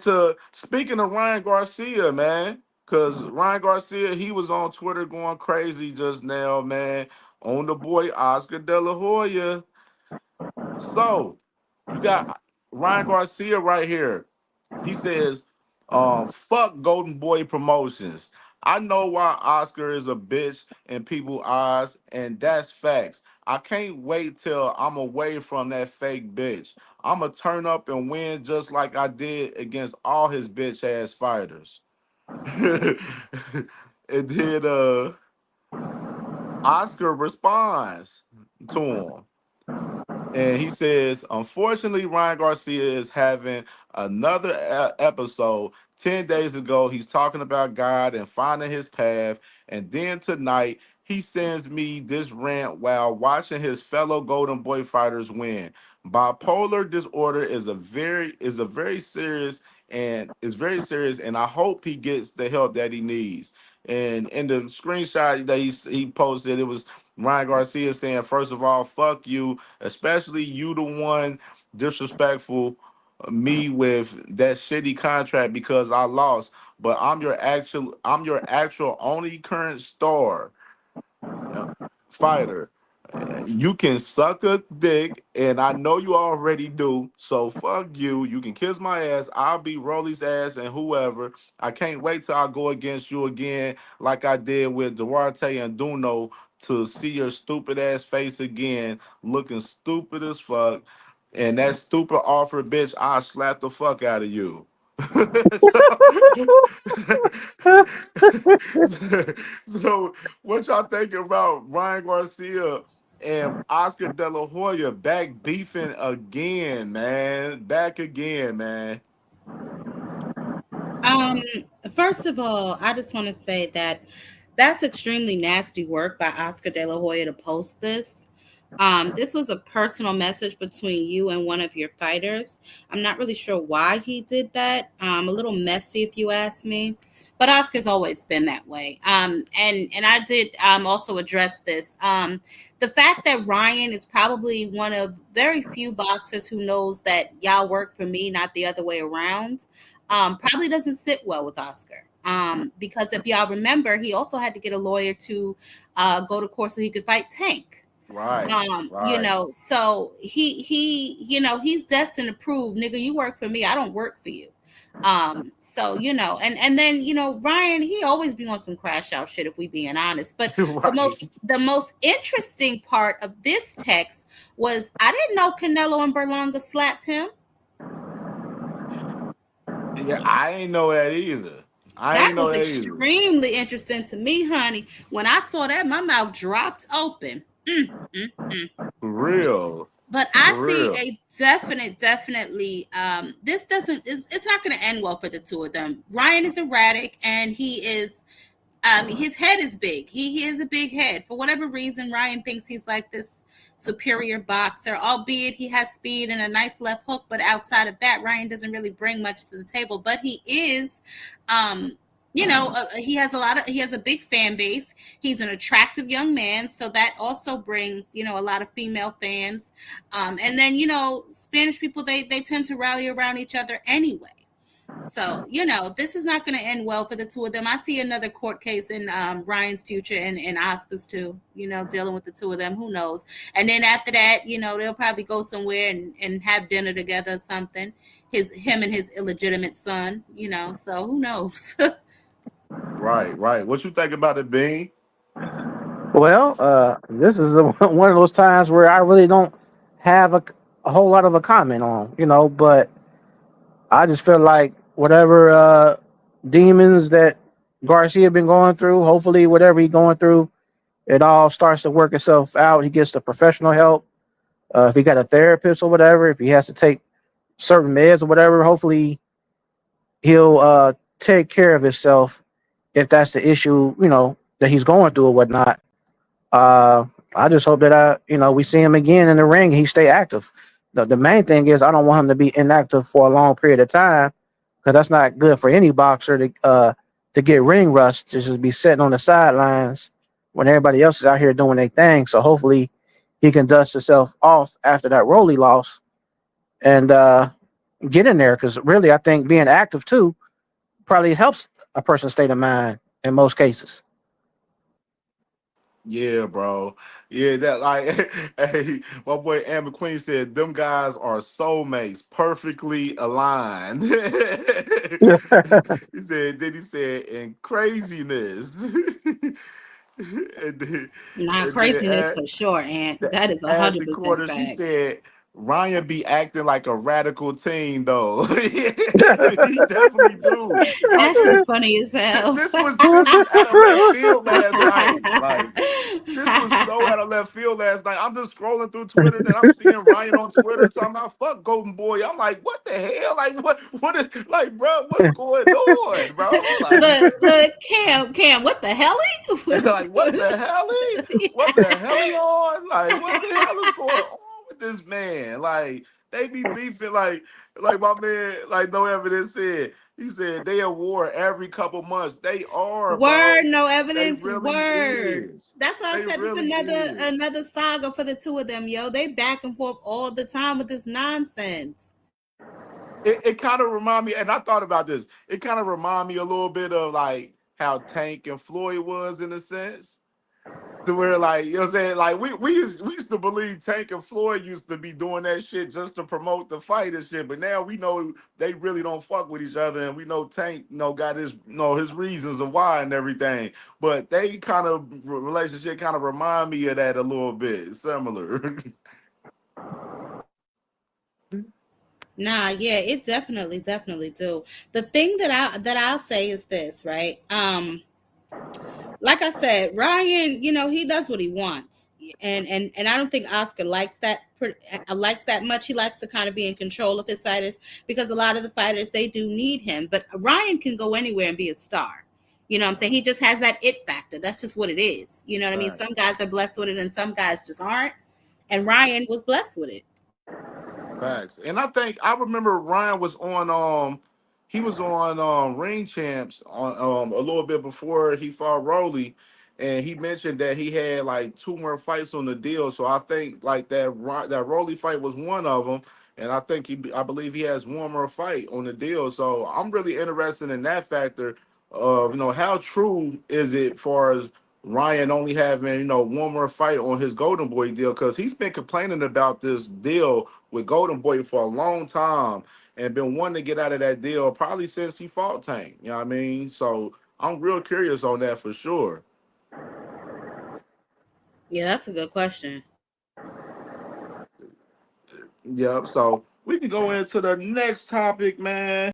to speaking of Ryan Garcia, man, because Ryan Garcia, he was on Twitter going crazy just now, man, on the boy Oscar De La Hoya. So you got Ryan Garcia right here. He says, fuck Golden Boy Promotions. I know why Oscar is a bitch in people's eyes, and that's facts. I can't wait till I'm away from that fake bitch. I'ma turn up and win just like I did against all his bitch ass fighters. And then Oscar responds to him. And he says, unfortunately, Ryan Garcia is having another episode. 10 days ago, he's talking about God and finding his path. And then tonight, he sends me this rant while watching his fellow Golden Boy fighters win. Bipolar disorder is a very serious and is very serious, and I hope he gets the help that he needs. And in the screenshot that he posted, it was Ryan Garcia saying, first of all, fuck you, especially you, the one disrespectful me with that shitty contract because I lost. But I'm your actual only current star uh, fighter. You can suck a dick, and I know you already do. So fuck you. You can kiss my ass. I'll be Rolly's ass and whoever. I can't wait till I go against you again, like I did with Duarte and Duno, to see your stupid ass face again, looking stupid as fuck. And that stupid offer, bitch, I'll slap the fuck out of you. so, so what y'all think about Ryan Garcia and Oscar De La Hoya back beefing again, man? Back again, man. Um, First of all, I just want to say that that's extremely nasty work by Oscar De La Hoya to post this. This was a personal message between you and one of your fighters. I'm not really sure why he did that. A little messy, if you ask me. But Oscar's always been that way. And I did also address this. The fact that Ryan is probably one of very few boxers who knows that y'all work for me, not the other way around, probably doesn't sit well with Oscar. Because if y'all remember, he also had to get a lawyer to go to court so he could fight Tank. Right, right. So he's destined to prove, nigga, you work for me, I don't work for you. So and then Ryan, he always be on some crash out shit if we being honest. But the most Right. the most interesting part of this text was I didn't know Canelo and Berlanga slapped him. Yeah, I ain't know that either. I That ain't know was that either. extremely interesting to me, honey. When I saw that, my mouth dropped open. Mm. For real. But I For see real. a definitely this doesn't it's not going to end well for the two of them. Ryan is erratic, and he is his head is big. He has a big head. For whatever reason, Ryan thinks he's like this superior boxer, albeit he has speed and a nice left hook. But outside of that, Ryan doesn't really bring much to the table. But he is, he has he has a big fan base. He's an attractive young man, so that also brings a lot of female fans. And then Spanish people, they tend to rally around each other anyway. So, this is not going to end well for the two of them. I see another court case in Ryan's future and Oscar's too, dealing with the two of them. Who knows? And then after that, they'll probably go somewhere and have dinner together or something. Him and his illegitimate son, so who knows? Right, right. What you think about it, Bean? Well, this is one of those times where I really don't have a whole lot of a comment on, but I just feel like whatever demons that Garcia been going through, hopefully whatever he's going through, it all starts to work itself out. He gets the professional help. If he got a therapist or whatever, if he has to take certain meds or whatever, hopefully he'll take care of himself if that's the issue, that he's going through or whatnot. Uh, I just hope that we see him again in the ring and he stay active. The main thing is I don't want him to be inactive for a long period of time because that's not good for any boxer to get ring rust, to just be sitting on the sidelines when everybody else is out here doing their thing. So hopefully he can dust himself off after that Rolly loss and get in there, because really, I think being active too probably helps a person's state of mind in most cases. Yeah, bro. Yeah, that like hey, my boy Amber Queen said them guys are soulmates, perfectly aligned. He said, then he said, and craziness. and then, Nah, and then craziness for sure, and that is a hundred Ashley percent Quarters, she facts. said Ryan be acting like a radical teen though. He definitely do. I Ashley think funny as hell. this was out of left field last night. Like this was so out of left field last night. I'm just scrolling through Twitter and I'm seeing Ryan on Twitter talking about fuck Golden Boy. I'm like, what the hell? Like what is like, bro, what's going on, bro? Like Look, Cam, what the hell? like what the hell? What the hell he on? Like what the hell is going on with this man? Like they be beefing like my man, like no evidence said. He said they at war every couple months. They are, Word, bro. no They evidence. really Word. is. That's what I They said. It's really is. another saga for the two of them, yo. They back and forth all the time with this nonsense. It kind of remind me, and I thought about this. It kind of remind me a little bit of like how Tank and Floyd was in a sense. To where like you know what I'm saying, like we used to believe Tank and Floyd used to be doing that shit just to promote the fight and shit, but now we know they really don't fuck with each other, and we know Tank got his his reasons of why and everything. But they kind of relationship kind of remind me of that a little bit, similar. Nah, yeah, it definitely do. The thing that I'll say is this, right? Like I said, Ryan, he does what he wants, and I don't think Oscar likes that much. He likes to kind of be in control of his fighters because a lot of the fighters they do need him, but Ryan can go anywhere and be a star. You know what I'm saying? He just has that it factor. That's just what it is. You know what I mean? Right. Some guys are blessed with it, and some guys just aren't. And Ryan was blessed with it. Facts. And I remember Ryan was on he was on Ring Champs on a little bit before he fought Rolly, and he mentioned that he had like two more fights on the deal. So I think like that Rolly fight was one of them, and I believe he has one more fight on the deal. So I'm really interested in that factor of how true is it far as Ryan only having one more fight on his Golden Boy deal, because he's been complaining about this deal with Golden Boy for a long time and been wanting to get out of that deal probably since he fought Tank. You know what I mean? So I'm real curious on that for sure. Yeah, that's a good question. Yep. So we can go into the next topic, man.